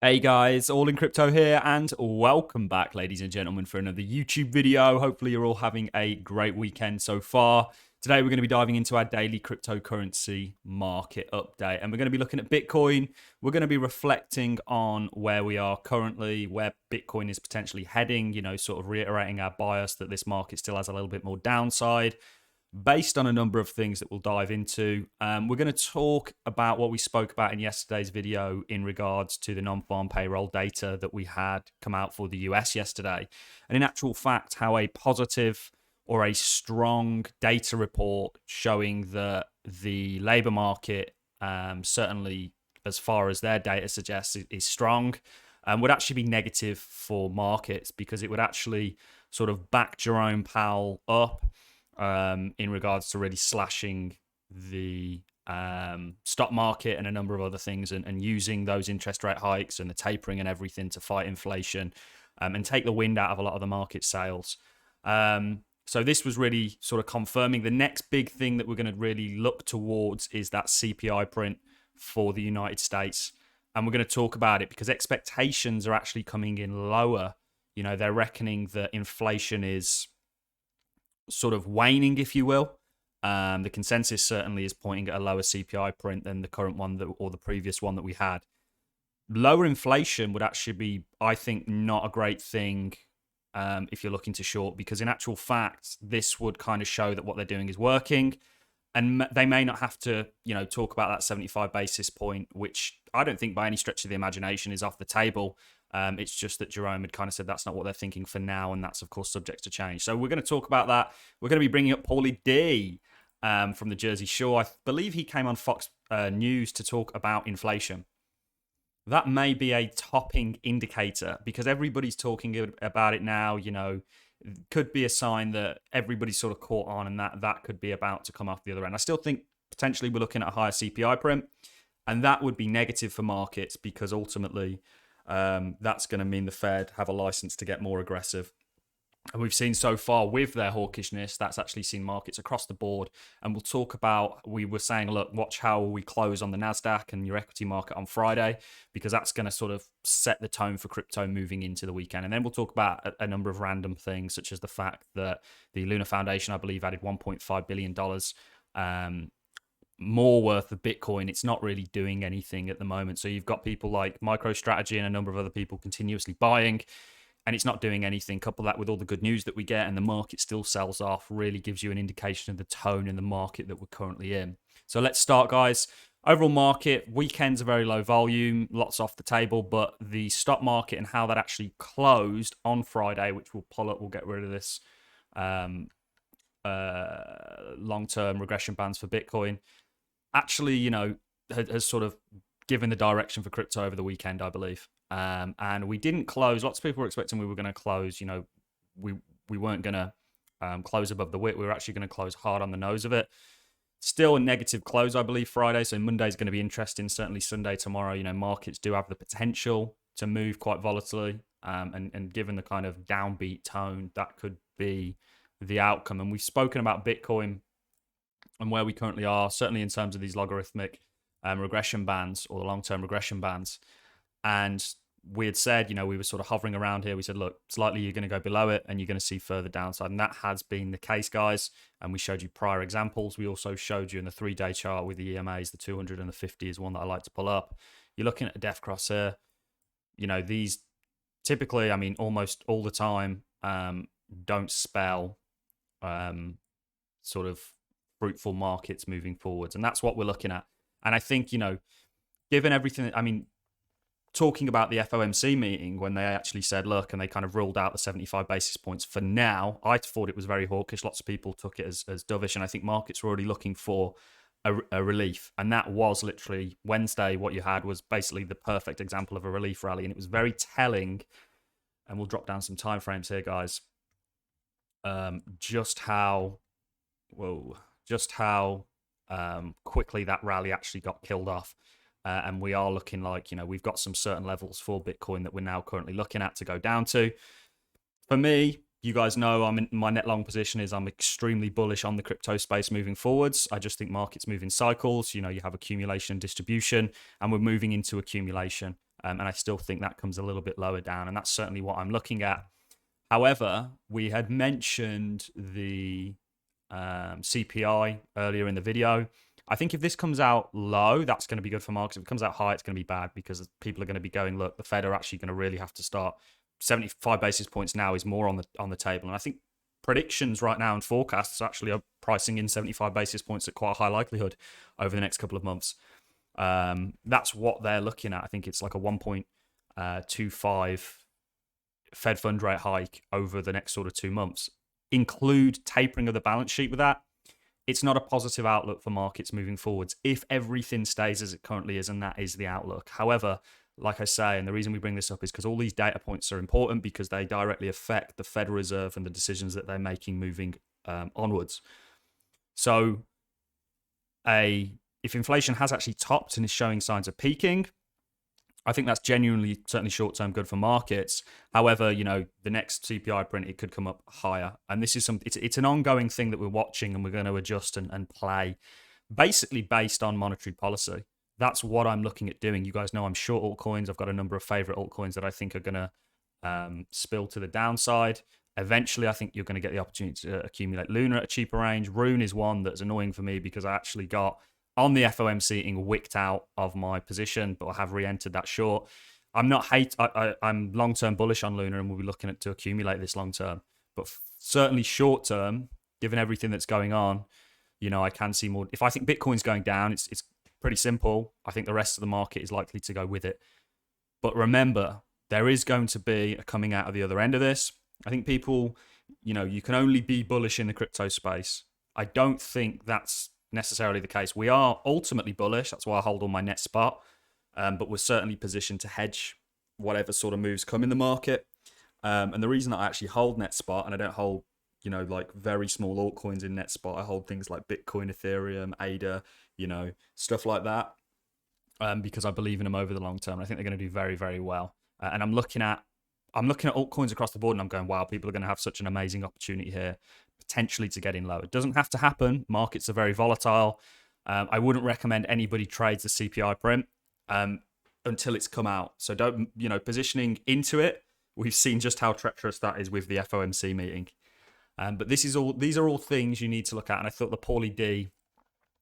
Hey guys, All in Crypto here, and welcome back, ladies and gentlemen, for another YouTube video. Hopefully you're all having a great weekend so far. Today we're going to be diving into our daily cryptocurrency market update, and we're going to be looking at Bitcoin. We're going to be reflecting on where we are currently, where Bitcoin is potentially heading, sort of reiterating our bias that this market still has a little bit more downside, based on a number of things that we'll dive into. We're going to talk about what we spoke about in yesterday's video in regards to the non-farm payroll data that we had come out for the US yesterday. And in actual fact, how a positive or a strong data report showing that the labor market, certainly as far as their data suggests, is strong, would actually be negative for markets, because it would actually sort of back Jerome Powell up in regards to really slashing the stock market and a number of other things, and using those interest rate hikes and the tapering and everything to fight inflation and take the wind out of a lot of the market sales. So this was really sort of confirming. The next big thing that we're going to really look towards is that CPI print for the United States. And we're going to talk about it because expectations are actually coming in lower. They're reckoning that inflation is sort of waning, if you will. The consensus certainly is pointing at a lower CPI print than the current one or the previous one that we had. Lower inflation would actually be, I think, not a great thing if you're looking to short, because in actual fact, this would kind of show that what they're doing is working. And they may not have to, talk about that 75 basis point, which I don't think by any stretch of the imagination is off the table. It's just that Jerome had kind of said that's not what they're thinking for now, and that's, of course, subject to change. So we're going to talk about that. We're going to be bringing up Paulie D from the Jersey Shore. I believe he came on Fox News to talk about inflation. That may be a topping indicator, because everybody's talking about it now. Could be a sign that everybody's sort of caught on, and that could be about to come off the other end. I still think potentially we're looking at a higher CPI print, and that would be negative for markets, because ultimately that's going to mean the Fed have a license to get more aggressive. And we've seen so far with their hawkishness, that's actually seen markets across the board. And we'll talk about, we were saying, look, watch how we close on the NASDAQ and your equity market on Friday, because that's going to sort of set the tone for crypto moving into the weekend. And then we'll talk about a number of random things, such as the fact that the Luna Foundation, I believe, added $1.5 billion more worth of Bitcoin. It's not really doing anything at the moment. So you've got people like MicroStrategy and a number of other people continuously buying, and it's not doing anything. Couple that with all the good news that we get, and the market still sells off, really gives you an indication of the tone in the market that we're currently in. So let's start, guys. Overall market, weekends are very low volume, lots off the table, but the stock market and how that actually closed on Friday, which we'll pull up, we'll get rid of this long-term regression bands for Bitcoin, actually, has sort of given the direction for crypto over the weekend, I believe. And we didn't close. Lots of people were expecting we were going to close. We weren't going to close above the wick. We were actually going to close hard on the nose of it. Still a negative close, I believe, Friday. So Monday's going to be interesting. Certainly Sunday, tomorrow. Markets do have the potential to move quite volatilely. And given the kind of downbeat tone, that could be the outcome. And we've spoken about Bitcoin and where we currently are, certainly in terms of these logarithmic regression bands, or the long-term regression bands. And we had said, we were sort of hovering around here. We said, look, it's likely you're going to go below it and you're going to see further downside. And that has been the case, guys. And we showed you prior examples. We also showed you in the 3-day chart with the EMAs, the 200 and the 50 is one that I like to pull up. You're looking at a death cross here. These typically, almost all the time, don't spell sort of fruitful markets moving forwards. And that's what we're looking at. And I think, given everything, talking about the FOMC meeting when they actually said, look, and they kind of ruled out the 75 basis points for now, I thought it was very hawkish. Lots of people took it as dovish, and I think markets were already looking for a relief. And that was literally Wednesday. What you had was basically the perfect example of a relief rally, and it was very telling. And we'll drop down some time frames here, guys. Just how quickly that rally actually got killed off. And we are looking like, we've got some certain levels for Bitcoin that we're now currently looking at to go down to. For me, you guys know my net long position is I'm extremely bullish on the crypto space moving forwards. I just think markets move in cycles. You have accumulation and distribution, and we're moving into accumulation. And I still think that comes a little bit lower down, and that's certainly what I'm looking at. However, we had mentioned the CPI earlier in the video. I think if this comes out low, that's going to be good for markets. If it comes out high, it's going to be bad because people are going to be going, look, the Fed are actually going to really have to start. 75 basis points now is more on the table. And I think predictions right now and forecasts actually are pricing in 75 basis points at quite a high likelihood over the next couple of months. That's what they're looking at. I think it's like a 1.25 Fed fund rate hike over the next sort of 2 months. Include tapering of the balance sheet with that. It's not a positive outlook for markets moving forwards if everything stays as it currently is, and that is the outlook. However, like I say, and the reason we bring this up is because all these data points are important because they directly affect the Federal Reserve and the decisions that they're making moving onwards. So if inflation has actually topped and is showing signs of peaking, I think that's genuinely certainly short-term good for markets. However, the next CPI print, it could come up higher. And this is it's an ongoing thing that we're watching and we're going to adjust and play basically based on monetary policy. That's what I'm looking at doing. You guys know I'm short altcoins. I've got a number of favorite altcoins that I think are going to spill to the downside. Eventually, I think you're going to get the opportunity to accumulate Luna at a cheaper range. Rune is one that's annoying for me because I actually got on the FOMC and wicked out of my position, but I have re-entered that short. I'm long-term bullish on Luna and we'll be looking to accumulate this long-term. But certainly short-term, given everything that's going on, I can see more. If I think Bitcoin's going down, it's pretty simple. I think the rest of the market is likely to go with it. But remember, there is going to be a coming out of the other end of this. I think people, you can only be bullish in the crypto space. I don't think that's necessarily the case. We are ultimately bullish. That's why I hold on my net spot. But we're certainly positioned to hedge whatever sort of moves come in the market. And the reason that I actually hold net spot and I don't hold, like very small altcoins in net spot, I hold things like Bitcoin, Ethereum, ADA, stuff like that. Because I believe in them over the long term. I think they're going to do very, very well. And I'm looking at altcoins across the board and I'm going, wow, people are going to have such an amazing opportunity here, potentially to get in low. It doesn't have to happen. Markets are very volatile. I wouldn't recommend anybody trades the CPI print until it's come out. So don't, positioning into it. We've seen just how treacherous that is with the FOMC meeting. But these are all things you need to look at. And I thought the Pauly D,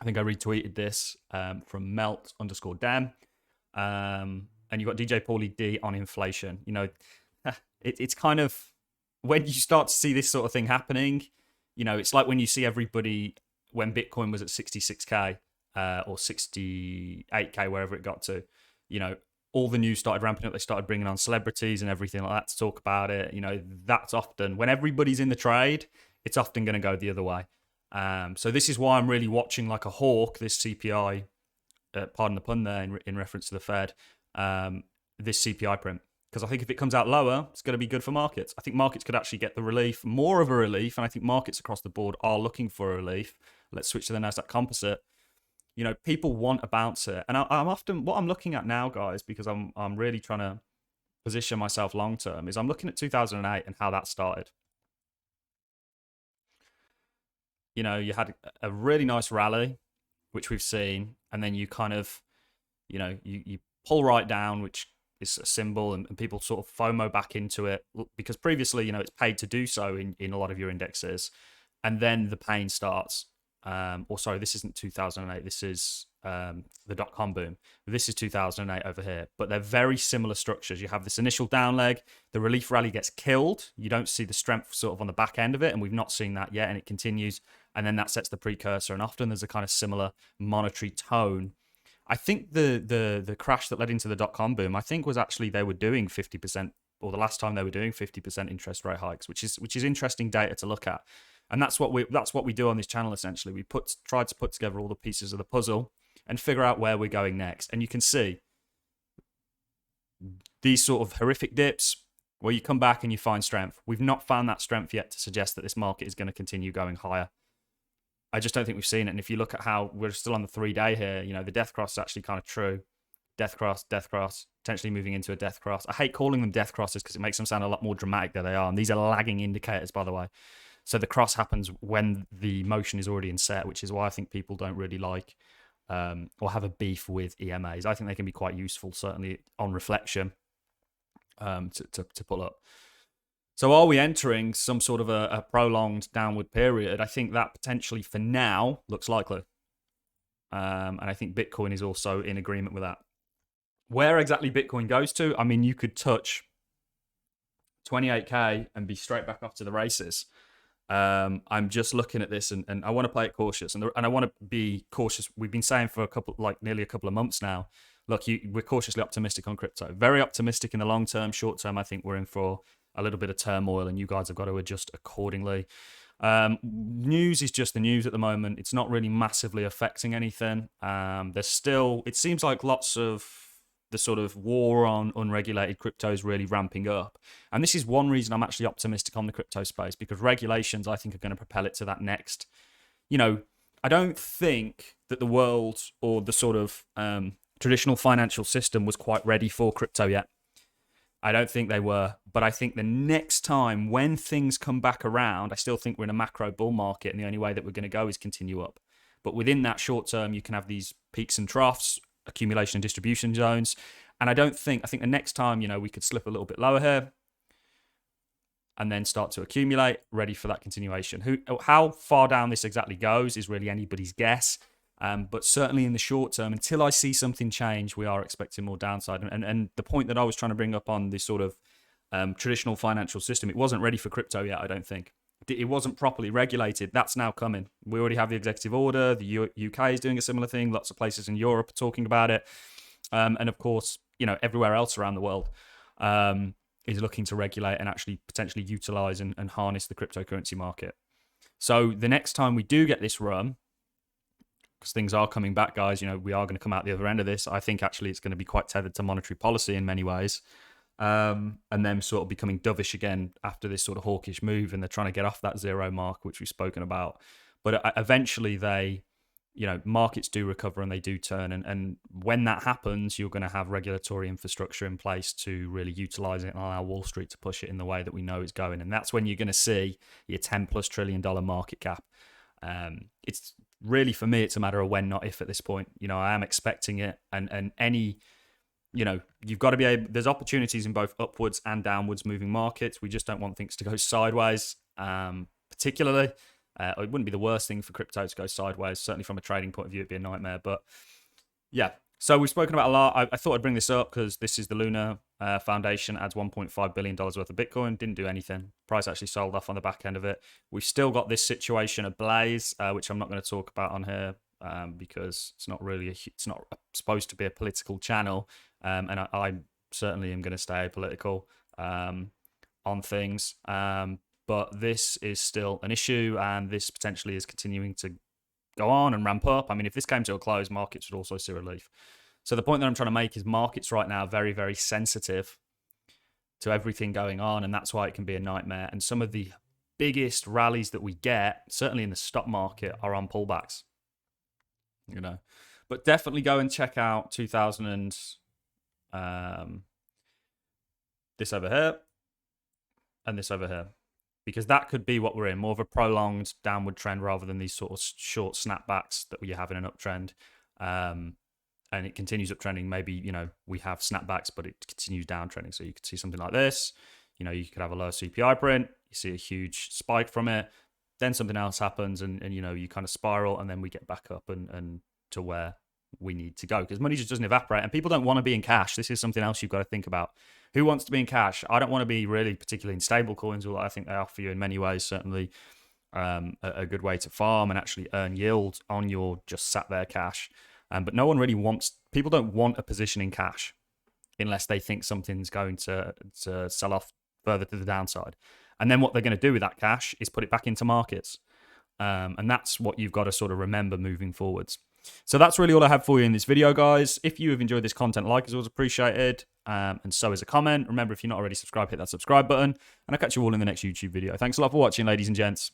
I think I retweeted this from melt_dem. And you've got DJ Pauly D on inflation. It's kind of, when you start to see this sort of thing happening, it's like when you see everybody, when Bitcoin was at 66K or 68K, wherever it got to, all the news started ramping up. They started bringing on celebrities and everything like that to talk about it. That's often, when everybody's in the trade, it's often going to go the other way. So this is why I'm really watching like a hawk, this CPI, pardon the pun there, in reference to the Fed, this CPI print. Because I think if it comes out lower, it's going to be good for markets. I think markets could actually get the relief, more of a relief, and I think markets across the board are looking for a relief. Let's switch to the Nasdaq Composite. People want a bounce here, and I'm often, what I'm looking at now, guys, because I'm really trying to position myself long term, is I'm looking at 2008 and how that started. You had a really nice rally, which we've seen, and then you kind of, you pull right down, which is a symbol, and people sort of FOMO back into it because previously, it's paid to do so in a lot of your indexes, and then the pain starts. This isn't 2008. This is the dot-com boom. This is 2008 over here, but they're very similar structures. You have this initial down leg, the relief rally gets killed. You don't see the strength sort of on the back end of it, and we've not seen that yet, and it continues, and then that sets the precursor, and often there's a kind of similar monetary tone. I think the crash that led into the dot-com boom, I think was actually they were doing 50%, or the last time they were doing 50% interest rate hikes, which is interesting data to look at. And that's what we do on this channel essentially. We tried to put together all the pieces of the puzzle and figure out where we're going next. And you can see these sort of horrific dips where you come back and you find strength. We've not found that strength yet to suggest that this market is going to continue going higher. I just don't think we've seen it. And if you look at how we're still on the 3-day here, the death cross is actually kind of true. Death cross, potentially moving into a death cross. I hate calling them death crosses because it makes them sound a lot more dramatic than they are. And these are lagging indicators, by the way. So the cross happens when the motion is already in set, which is why I think people don't really like or have a beef with EMAs. I think they can be quite useful, certainly on reflection, to pull up. So are we entering some sort of a prolonged downward period? I think that potentially for now looks likely. And I think Bitcoin is also in agreement with that. Where exactly Bitcoin goes to, I mean, you could touch 28K and be straight back off to the races. I'm just looking at this, and I want to play it cautious, and I want to be cautious. We've been saying for nearly a couple of months now, look, we're cautiously optimistic on crypto. Very optimistic in the long term. Short term, I think we're in for a little bit of turmoil, and you guys have got to adjust accordingly. News is just the news at the moment. It's not really massively affecting anything. There's still, it seems like lots of the sort of war on unregulated crypto is really ramping up. And this is one reason I'm actually optimistic on the crypto space, because regulations, I think, are going to propel it to that next. You know, I don't think that the world or the sort of traditional financial system was quite ready for crypto yet. I don't think they were. But I think the next time when things come back around, I still think we're in a macro bull market, and the only way that we're going to go is continue up. But within that short term, you can have these peaks and troughs, accumulation and distribution zones. And I think the next time, you know, we could slip a little bit lower here and then start to accumulate, ready for that continuation. How far down this exactly goes is really anybody's guess. But certainly in the short term, until I see something change, we are expecting more downside. And the point that I was trying to bring up on this sort of traditional financial system, it wasn't ready for crypto yet, I don't think. It wasn't properly regulated. That's now coming. We already have the executive order. The UK is doing a similar thing. Lots of places in Europe are talking about it. And of course, you know, everywhere else around the world is looking to regulate and actually potentially utilize and harness the cryptocurrency market. So the next time we do get this run, because things are coming back, guys, you know, we are going to come out the other end of this. I think actually it's going to be quite tethered to monetary policy in many ways. And then sort of becoming dovish again after this sort of hawkish move, and they're trying to get off that zero mark, which we've spoken about. But eventually they, you know, markets do recover and they do turn. And when that happens, you're going to have regulatory infrastructure in place to really utilize it and allow Wall Street to push it in the way that we know it's going. And that's when you're going to see your $10+ trillion market cap. It's really, for me, it's a matter of when, not if at this point. You know, I am expecting it, and any, you know, you've got to be able, there's opportunities in both upwards and downwards moving markets. We just don't want things to go sideways, particularly. It wouldn't be the worst thing for crypto to go sideways. Certainly from a trading point of view, it'd be a nightmare. But yeah, so we've spoken about a lot. I thought I'd bring this up because this is the Luna Foundation, adds $1.5 billion worth of Bitcoin. Didn't do anything. Price actually sold off on the back end of it. We've still got this situation ablaze, which I'm not going to talk about on here because it's not really, it's not supposed to be a political channel. And I certainly am going to stay apolitical on things. But this is still an issue, and this potentially is continuing to go on and ramp up. I mean, if this came to a close, markets would also see relief. So the point that I'm trying to make is markets right now are very, very sensitive to everything going on, and that's why it can be a nightmare. And some of the biggest rallies that we get, certainly in the stock market, are on pullbacks. You know, but definitely go and check out 2000 and this over here and this over here, because that could be what we're in, more of a prolonged downward trend rather than these sort of short snapbacks that we have in an uptrend. And it continues uptrending. Maybe, you know, we have snapbacks, but it continues downtrending. So you could see something like this. You know, you could have a lower CPI print. You see a huge spike from it. Then something else happens, and you know, you kind of spiral, and then we get back up and to where we need to go, because money just doesn't evaporate, and people don't want to be in cash. This is something else you've got to think about. Who wants to be in cash? I don't want to be really, particularly in stable coins, although I think they offer you in many ways certainly a good way to farm and actually earn yield on your just sat there cash. But no one really wants, people don't want a position in cash unless they think something's going to sell off further to the downside. And then what they're going to do with that cash is put it back into markets. And that's what you've got to sort of remember moving forwards. So that's really all I have for you in this video, guys. If you have enjoyed this content, like is always appreciated. And so is a comment. Remember, if you're not already subscribed, hit that subscribe button. And I'll catch you all in the next YouTube video. Thanks a lot for watching, ladies and gents.